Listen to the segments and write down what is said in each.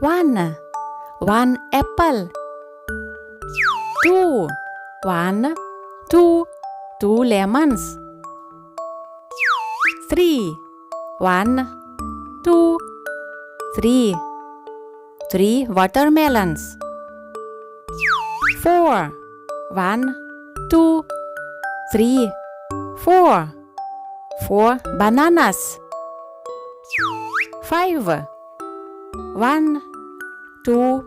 1. One apple. 2. 1, 2, 2 lemons. 3. 1, 2, 3, 3 watermelons. 4. 1, 2, 3, 4, 4 bananas. 5. 1, 2,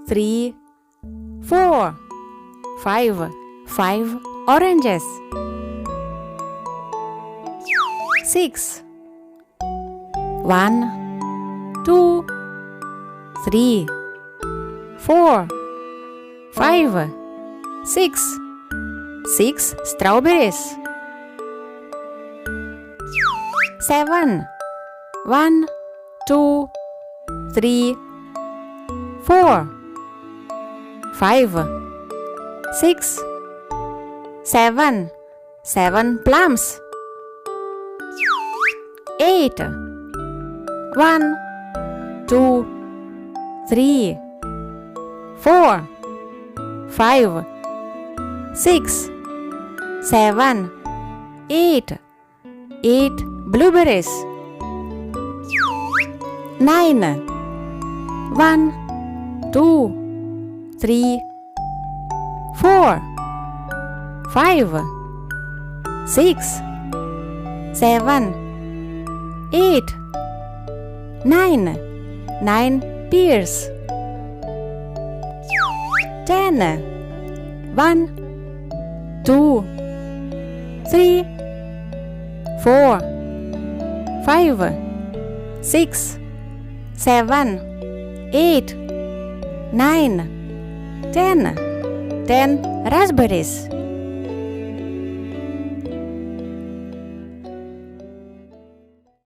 3, 4, 5 oranges. 6. 1, 2, 3, 4, 5, 6 strawberries. 7. 1, 2, 3, 4, 5, 6, 7 plums. 8. 1, 2, 3, 4, 5, 6, 7, 8 blueberries. 9. 1, 2, 3, 4, 5, 6, 7, 8, 9 pears. 10. 1, 2, 3, 4, 5, 6, 7, 8, 9, 10 raspberries.